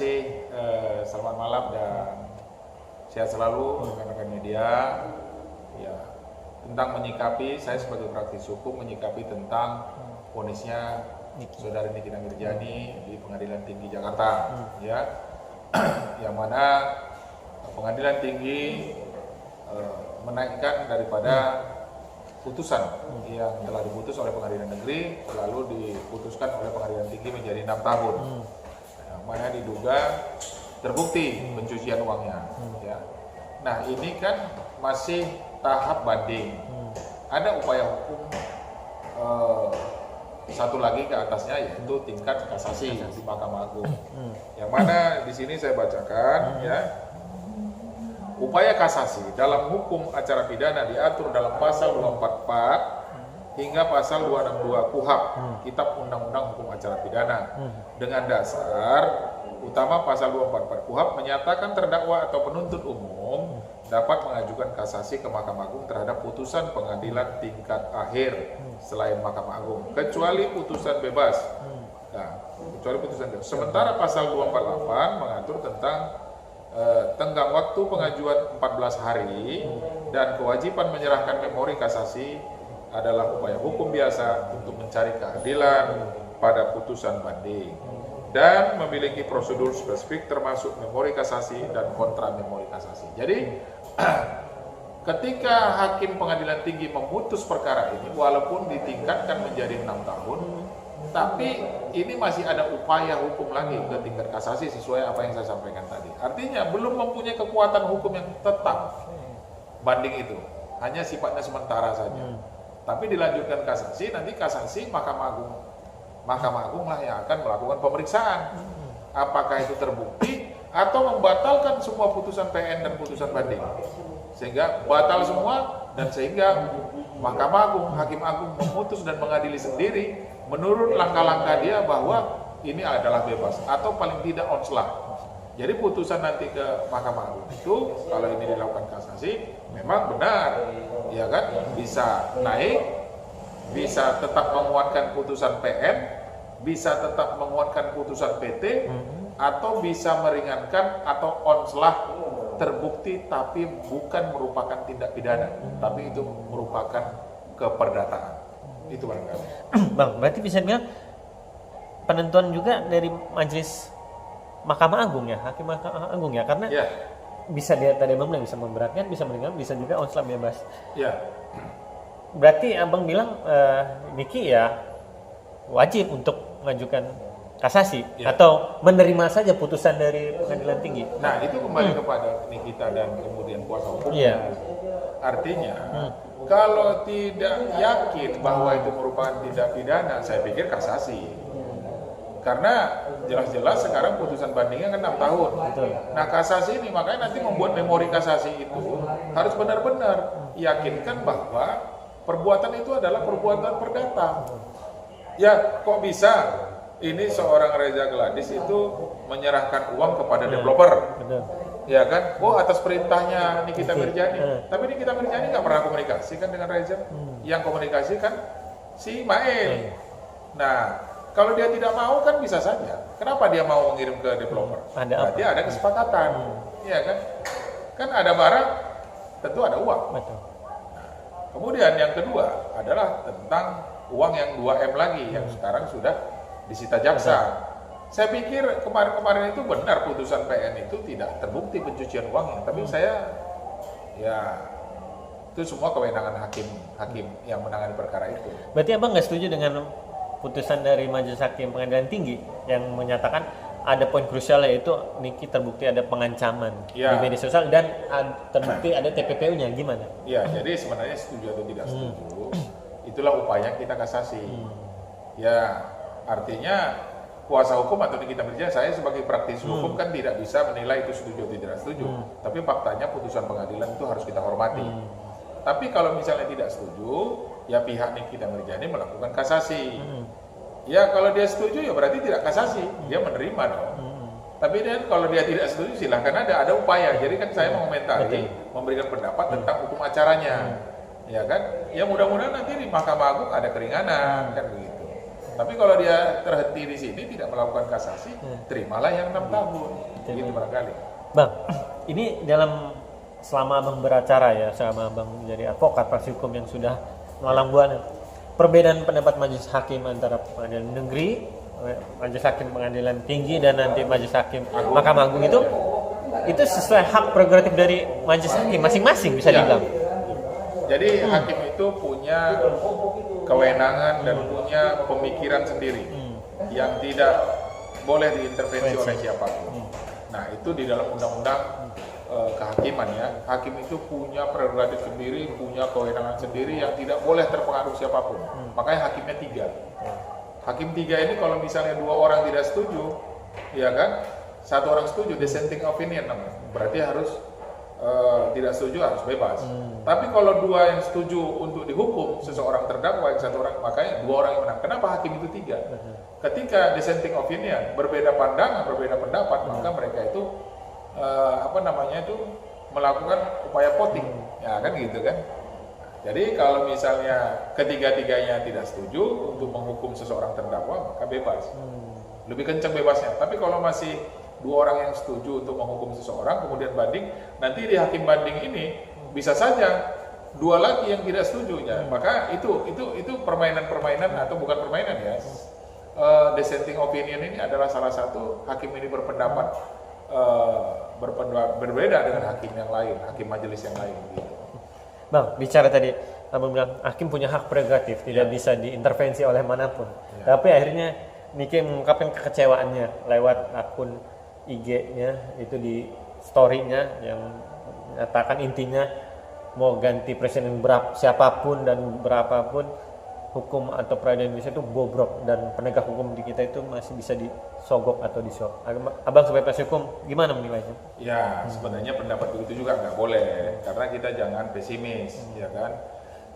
kasih, selamat malam dan sehat selalu rekan-rekan media. Ya, tentang menyikapi, saya sebagai praktisi hukum menyikapi tentang vonisnya Saudari Nikita Mirjani di Pengadilan Tinggi Jakarta, ya, yang mana Pengadilan Tinggi menaikkan daripada putusan yang telah diputus oleh Pengadilan Negeri lalu diputuskan oleh Pengadilan Tinggi menjadi 6 tahun, yang mana diduga terbukti pencucian uangnya. Ya. Nah ini kan masih tahap banding, ada upaya hukum satu lagi ke atasnya yaitu tingkat kasasi di Mahkamah Agung, yang mana di sini saya bacakan, ya. Upaya kasasi dalam hukum acara pidana diatur dalam pasal 244 hingga pasal 262 KUHP, Kitab Undang-Undang Hukum Acara Pidana, dengan dasar utama pasal 244 KUHP menyatakan terdakwa atau penuntut umum dapat mengajukan kasasi ke Mahkamah Agung terhadap putusan pengadilan tingkat akhir selain Mahkamah Agung, kecuali putusan bebas. Nah, kecuali putusan bebas. Sementara pasal 248 mengatur tentang tenggang waktu pengajuan 14 hari dan kewajiban menyerahkan memori kasasi adalah upaya hukum biasa untuk mencari keadilan pada putusan banding dan memiliki prosedur spesifik termasuk memori kasasi dan kontra memori kasasi. Jadi ketika hakim pengadilan tinggi memutus perkara ini walaupun ditingkatkan menjadi 6 tahun, tapi ini masih ada upaya hukum lagi ke tingkat kasasi sesuai apa yang saya sampaikan tadi. Artinya belum mempunyai kekuatan hukum yang tetap banding itu, hanya sifatnya sementara saja. Tapi dilanjutkan kasasi, nanti kasasi Mahkamah Agung lah yang akan melakukan pemeriksaan. Apakah itu terbukti atau membatalkan semua putusan PN dan putusan banding. Sehingga batal semua dan sehingga Mahkamah Agung, Hakim Agung memutus dan mengadili sendiri menurut langkah-langkah dia bahwa ini adalah bebas atau paling tidak onslah. Jadi putusan nanti ke Mahkamah Agung itu kalau ini dilakukan kasasi memang benar, ya kan, bisa naik, bisa tetap menguatkan putusan PN, bisa tetap menguatkan putusan PT, atau bisa meringankan atau onslah terbukti tapi bukan merupakan tindak pidana, tapi itu merupakan keperdataan. Itu barangkali. Bang, berarti bisa bilang penentuan juga dari majelis Mahkamah Agung ya, Hakim Mahkamah Agung ya, karena bisa dia tadi abang bilang bisa memberatkan, bisa meringankan, bisa juga onslah bebas. Ya. Berarti abang bilang Niki ya wajib untuk mengajukan kasasi atau menerima saja putusan dari pengadilan tinggi. Nah itu kembali kepada Nikita dan kemudian kuasa hukum. Artinya kalau tidak yakin bahwa itu merupakan tindak pidana, saya pikir kasasi. Karena jelas-jelas sekarang putusan bandingnya kan 6 tahun. Betul. Nah kasasi ini makanya nanti membuat memori kasasi itu harus benar-benar yakinkan bahwa perbuatan itu adalah perbuatan perdata. Ya kok bisa ini seorang Reza Gladys itu menyerahkan uang kepada developer. Betul. Ya kan, atas perintahnya Nikita Mirjani. Tapi Nikita Mirjani nggak pernah komunikasi kan dengan Reza. Yang komunikasi kan si Mail. Nah, kalau dia tidak mau kan bisa saja. Kenapa dia mau mengirim ke developer? Berarti ada kesepakatan. Iya kan? Kan ada barang, tentu ada uang. Betul. Nah, kemudian yang kedua adalah tentang uang yang 2M lagi yang sekarang sudah disita jaksa. Saya pikir kemarin-kemarin itu benar putusan PN itu tidak terbukti pencucian uangnya, tapi itu semua kewenangan hakim yang menangani perkara itu. Berarti abang nggak setuju dengan putusan dari Majelis Hakim Pengadilan Tinggi yang menyatakan ada poin krusial yaitu Niki terbukti ada pengancaman di media sosial dan terbukti ada TPPU-nya, gimana? Ya, jadi sebenarnya setuju atau tidak setuju, itulah upaya kita kasasi. Ya, artinya kuasa hukum atau Nikita Mirjani, saya sebagai praktisi hukum kan tidak bisa menilai itu setuju atau tidak setuju. Tapi faktanya putusan pengadilan itu harus kita hormati. Tapi kalau misalnya tidak setuju, ya pihak Nikita Mirjani melakukan kasasi. Ya kalau dia setuju ya berarti tidak kasasi, dia menerima dong. Tapi kalau dia tidak setuju silahkan ada upaya. Jadi kan saya mengomentari, memberikan pendapat tentang hukum acaranya. Ya kan? Ya mudah-mudahan nanti di Mahkamah Agung ada keringanan kan begitu. Tapi kalau dia terhenti di sini tidak melakukan kasasi, terimalah yang 6 tahun. Gitu barangkali. Bang, ini dalam selama abang beracara ya, selama abang menjadi advokat praksi hukum yang sudah melalang buana, perbedaan pendapat majelis hakim antara pengadilan negeri, majelis hakim pengadilan tinggi, dan nanti majelis hakim Mahkamah Agung itu sesuai hak prerogatif dari majelis hakim masing-masing bisa dibilang. Jadi hakim itu punya kewenangan dan punya pemikiran sendiri yang tidak boleh diintervensi oleh siapapun. Nah, itu di dalam undang-undang kehakiman ya. Hakim itu punya prerogatif sendiri, punya kewenangan sendiri yang tidak boleh terpengaruh siapapun. Makanya hakimnya 3. Hakim 3 ini kalau misalnya 2 orang tidak setuju, ya kan? 1 orang setuju, dissenting opinion namanya. Berarti harus tidak setuju harus bebas. Tapi kalau 2 yang setuju untuk dihukum seseorang terdakwa, yang 1 orang, makanya 2 orang yang menang. Kenapa hakim itu 3? Ketika dissenting opinion, berbeda pandangan, berbeda pendapat, maka mereka itu melakukan upaya voting, ya kan gitu kan. Jadi kalau misalnya ketiga-tiganya tidak setuju untuk menghukum seseorang terdakwa, maka bebas. Lebih kencang bebasnya. Tapi kalau masih 2 orang yang setuju untuk menghukum seseorang, kemudian banding, nanti di hakim banding ini bisa saja 2 lagi yang tidak setuju ya. Maka itu permainan-permainan atau bukan permainan ya. Dissenting opinion ini adalah salah satu hakim ini berpendapat berbeda dengan hakim yang lain, hakim majelis yang lain gitu. Bang, bicara tadi abang bilang hakim punya hak prerogatif, tidak bisa diintervensi oleh manapun. Tapi akhirnya Niki mengungkapkan kekecewaannya lewat akun IG-nya itu di story-nya yang menyatakan intinya mau ganti presiden siapapun dan berapapun, hukum atau peradilan Indonesia itu bobrok dan penegak hukum di kita itu masih bisa disogok atau disogok. Abang sebagai praksi hukum gimana menilainya? Ya, sebenarnya pendapat begitu juga nggak boleh, karena kita jangan pesimis, ya kan.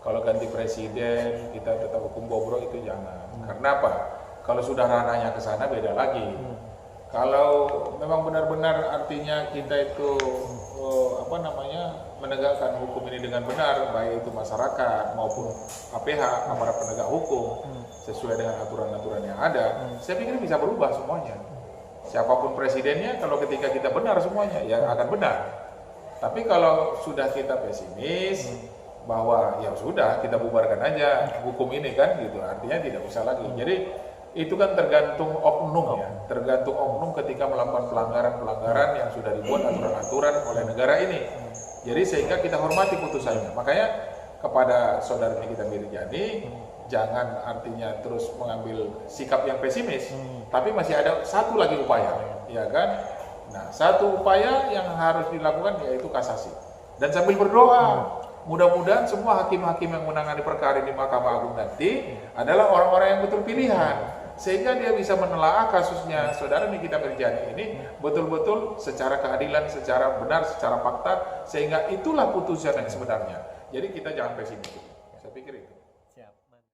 Kalau ganti presiden kita tetap hukum bobrok itu jangan. Karena apa? Kalau sudah ranahnya ke sana beda lagi. Kalau memang benar-benar artinya kita itu menegakkan hukum ini dengan benar, baik itu masyarakat maupun APH, aparat penegak hukum, sesuai dengan aturan-aturan yang ada, saya pikir bisa berubah semuanya. Siapapun presidennya, kalau ketika kita benar semuanya, ya akan benar. Tapi kalau sudah kita pesimis, bahwa ya sudah kita bubarkan aja hukum ini kan gitu, artinya tidak usah lagi. Jadi itu kan tergantung oknum ya, tergantung oknum ketika melakukan pelanggaran-pelanggaran yang sudah dibuat aturan-aturan oleh negara ini. Jadi sehingga kita hormati putusannya. Makanya kepada saudara Nikita Mirzani, jangan artinya terus mengambil sikap yang pesimis, tapi masih ada satu lagi upaya, ya kan? Nah, satu upaya yang harus dilakukan yaitu kasasi. Dan sambil berdoa, mudah-mudahan semua hakim-hakim yang menangani perkara di Mahkamah Agung nanti adalah orang-orang yang betul pilihan, sehingga dia bisa menelaah kasusnya saudara Nikita Mirzani ini betul-betul secara keadilan, secara benar, secara fakta, sehingga itulah putusan yang sebenarnya. Jadi kita jangan pesimis.